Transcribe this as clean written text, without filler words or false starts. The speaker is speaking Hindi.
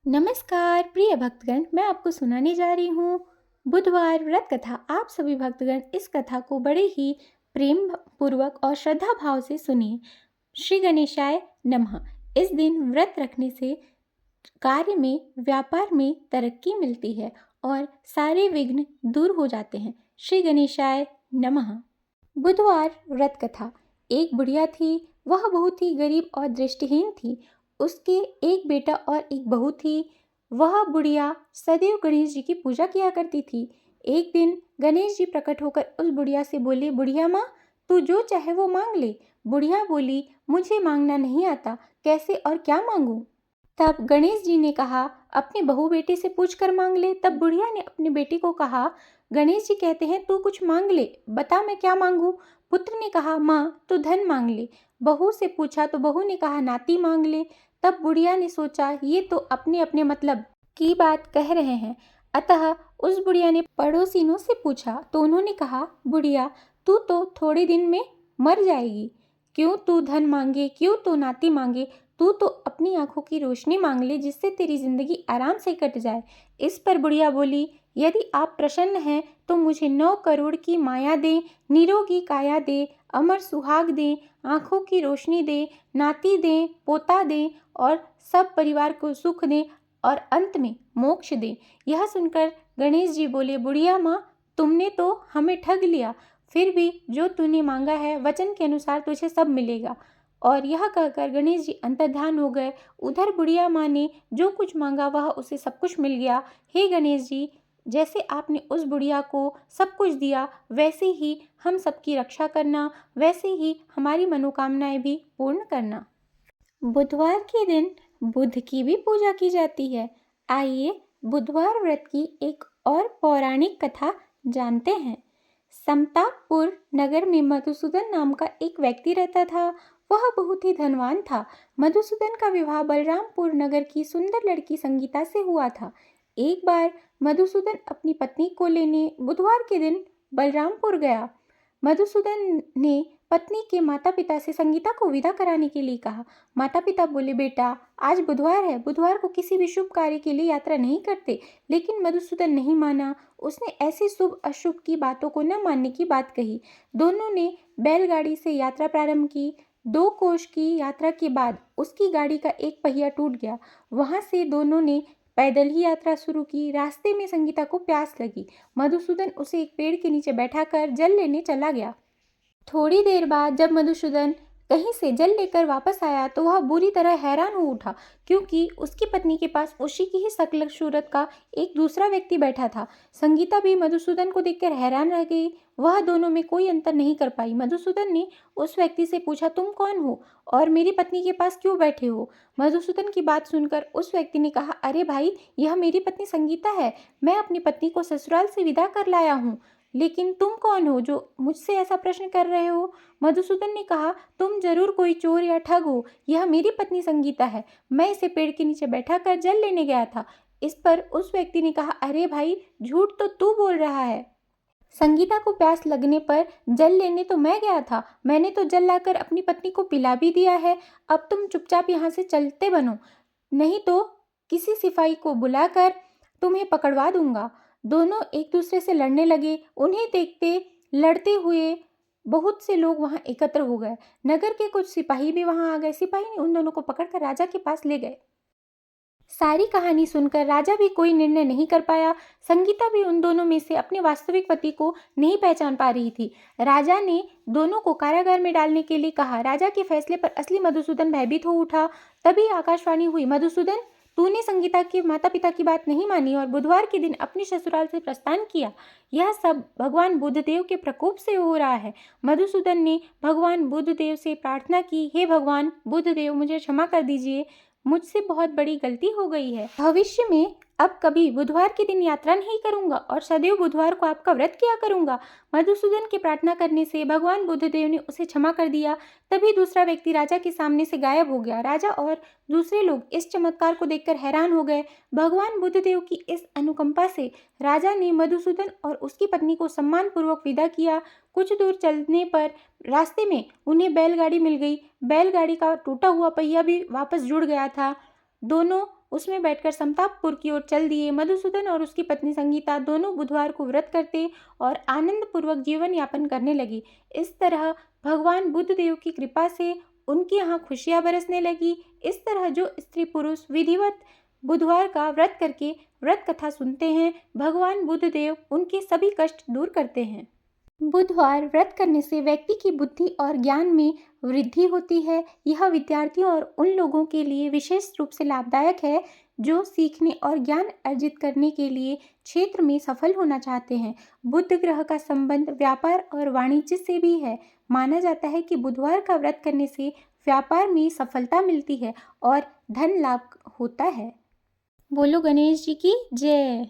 नमस्कार प्रिय भक्तगण, मैं आपको सुनाने जा रही हूँ बुधवार व्रत कथा। आप सभी भक्तगण इस कथा को बड़े ही प्रेम पूर्वक और श्रद्धा भाव से सुनिए। श्री गणेशाय नमः। इस दिन व्रत रखने से कार्य में, व्यापार में तरक्की मिलती है और सारे विघ्न दूर हो जाते हैं। श्री गणेशाय नमः। बुधवार व्रत कथा। एक बुढ़िया थी, वह बहुत ही गरीब और दृष्टिहीन थी। उसके एक बेटा और एक बहू थी। वह बुढ़िया सदैव गणेश जी की पूजा किया करती थी। एक दिन गणेश जी प्रकट होकर उस बुढ़िया से बोले, बुढ़िया माँ, तू जो चाहे वो मांग ले। बुढ़िया बोली, मुझे मांगना नहीं आता, कैसे और क्या मांगूं? तब गणेश जी ने कहा, अपने बहू बेटे से पूछ कर मांग ले। तब बुढ़िया ने अपने बेटे को कहा, गणेश जी कहते हैं तू कुछ मांग ले, बता मैं क्या मांगू? पुत्र ने कहा, माँ तू धन मांग ले। बहू से पूछा तो बहू ने कहा, नाती मांग ले। तब बुढ़िया ने सोचा, ये तो अपने अपने मतलब की बात कह रहे हैं। अतः उस बुढ़िया ने पड़ोसिनों से पूछा तो उन्होंने कहा, बुढ़िया तू तो थोड़े दिन में मर जाएगी, क्यों तू धन मांगे, क्यों तू नाती मांगे? तू तो अपनी आंखों की रोशनी मांग ले, जिससे तेरी जिंदगी आराम से कट जाए। इस पर बुढ़िया बोली, यदि आप प्रसन्न हैं तो मुझे 9 करोड़ की माया दे, निरोगी काया दे, अमर सुहाग दे, आंखों की रोशनी दे, नाती दे, पोता दे और सब परिवार को सुख दे और अंत में मोक्ष दे। यह सुनकर गणेश जी बोले, बुढ़िया माँ, तुमने तो हमें ठग लिया। फिर भी जो तूने मांगा है वचन के अनुसार तुझे सब मिलेगा। और यह कहकर गणेश जी अंतर्ध्यान हो गए। उधर बुढ़िया माँ ने जो कुछ मांगा वह उसे सब कुछ मिल गया। हे गणेश जी, जैसे आपने उस बुढ़िया को सब कुछ दिया, वैसे ही हम सबकी रक्षा करना, वैसे ही हमारी मनोकामनाएं भी पूर्ण करना। बुधवार के दिन बुध की भी पूजा की जाती है। आइए बुधवार व्रत की एक और पौराणिक कथा जानते हैं। समतापुर नगर में मधुसूदन नाम का एक व्यक्ति रहता था। वह बहुत ही धनवान था। मधुसूदन का विवाह बलरामपुर नगर की सुंदर लड़की संगीता से हुआ था। एक बार मधुसूदन अपनी पत्नी को लेने बुधवार के दिन बलरामपुर गया। मधुसूदन ने पत्नी के माता पिता से संगीता को विदा कराने के लिए कहा। माता पिता बोले, बेटा आज बुधवार है, बुधवार को किसी भी शुभ कार्य के लिए यात्रा नहीं करते। लेकिन मधुसूदन नहीं माना। उसने ऐसी शुभ अशुभ की बातों को न मानने की बात कही। दोनों ने बैलगाड़ी से यात्रा प्रारंभ की। 2 कोस की यात्रा के बाद उसकी गाड़ी का एक पहिया टूट गया। वहां से दोनों ने पैदल ही यात्रा शुरू की। रास्ते में संगीता को प्यास लगी। मधुसूदन उसे एक पेड़ के नीचे बैठाकर जल लेने चला गया। थोड़ी देर बाद जब मधुसूदन कहीं से जल लेकर वापस आया तो वह बुरी तरह हैरान हो उठा, क्योंकि उसकी पत्नी के पास उसी की ही शक्ल सूरत का एक दूसरा व्यक्ति बैठा था। संगीता भी मधुसूदन को देखकर हैरान रह गई। वह दोनों में कोई अंतर नहीं कर पाई। मधुसूदन ने उस व्यक्ति से पूछा, तुम कौन हो और मेरी पत्नी के पास क्यों बैठे हो? मधुसूदन की बात सुनकर उस व्यक्ति ने कहा, अरे भाई, यह मेरी पत्नी संगीता है। मैं अपनी पत्नी को ससुराल से विदा कर लाया हूँ। लेकिन तुम कौन हो जो मुझसे ऐसा प्रश्न कर रहे हो? मधुसूदन ने कहा, तुम जरूर कोई चोर या ठग हो। यह मेरी पत्नी संगीता है। मैं इसे पेड़ के नीचे बैठा कर जल लेने गया था। इस पर उस व्यक्ति ने कहा, अरे भाई, झूठ तो तू बोल रहा है। संगीता को प्यास लगने पर जल लेने तो मैं गया था। मैंने तो जल लाकर अपनी पत्नी को पिला भी दिया है। अब तुम चुपचाप यहाँ से चलते बनो, नहीं तो किसी सिपाही को बुलाकर तुम्हें पकड़वा दूंगा। दोनों एक दूसरे से लड़ने लगे। उन्हें देखते लड़ते हुए बहुत से लोग वहां एकत्र हो गए। नगर के कुछ सिपाही भी वहां आ गए। सिपाही ने उन दोनों को पकड़कर राजा के पास ले गए। सारी कहानी सुनकर राजा भी कोई निर्णय नहीं कर पाया। संगीता भी उन दोनों में से अपने वास्तविक पति को नहीं पहचान पा रही थी। राजा ने दोनों को कारागार में डालने के लिए कहा। राजा के फैसले पर असली मधुसूदन भयभीत हो उठा। तभी आकाशवाणी हुई, मधुसूदन, तूने संगीता के माता पिता की बात नहीं मानी और बुधवार के दिन अपने ससुराल से प्रस्थान किया। यह सब भगवान बुद्धदेव के प्रकोप से हो रहा है। मधुसूदन ने भगवान बुद्धदेव से प्रार्थना की, हे भगवान बुद्धदेव, मुझे क्षमा कर दीजिए, मुझसे बहुत बड़ी गलती हो गई है। भविष्य में अब कभी बुधवार के दिन यात्रा नहीं करूंगा और सदैव बुधवार को आपका व्रत किया करूंगा। मधुसूदन के प्रार्थना करने से भगवान बुद्धदेव ने उसे क्षमा कर दिया। तभी दूसरा व्यक्ति राजा के सामने से गायब हो गया। राजा और दूसरे लोग इस चमत्कार को देखकर हैरान हो गए। भगवान बुद्धदेव की इस अनुकंपा से राजा ने मधुसूदन और उसकी पत्नी को सम्मानपूर्वक विदा किया। कुछ दूर चलने पर रास्ते में उन्हें बैलगाड़ी मिल गई। बैलगाड़ी का टूटा हुआ पहिया भी वापस जुड़ गया था। दोनों उसमें बैठकर समतापुर की ओर चल दिए। मधुसूदन और उसकी पत्नी संगीता दोनों बुधवार को व्रत करते और आनंद पूर्वक जीवन यापन करने लगी। इस तरह भगवान बुद्ध देव की कृपा से उनके यहाँ खुशियाँ बरसने लगी। इस तरह जो स्त्री पुरुष विधिवत बुधवार का व्रत करके व्रत कथा सुनते हैं, भगवान बुद्ध देव उनके सभी कष्ट दूर करते हैं। बुधवार व्रत करने से व्यक्ति की बुद्धि और ज्ञान में वृद्धि होती है। यह विद्यार्थियों और उन लोगों के लिए विशेष रूप से लाभदायक है जो सीखने और ज्ञान अर्जित करने के लिए क्षेत्र में सफल होना चाहते हैं। बुध ग्रह का संबंध व्यापार और वाणिज्य से भी है। माना जाता है कि बुधवार का व्रत करने से व्यापार में सफलता मिलती है और धन लाभ होता है। बोलो गणेश जी की जय।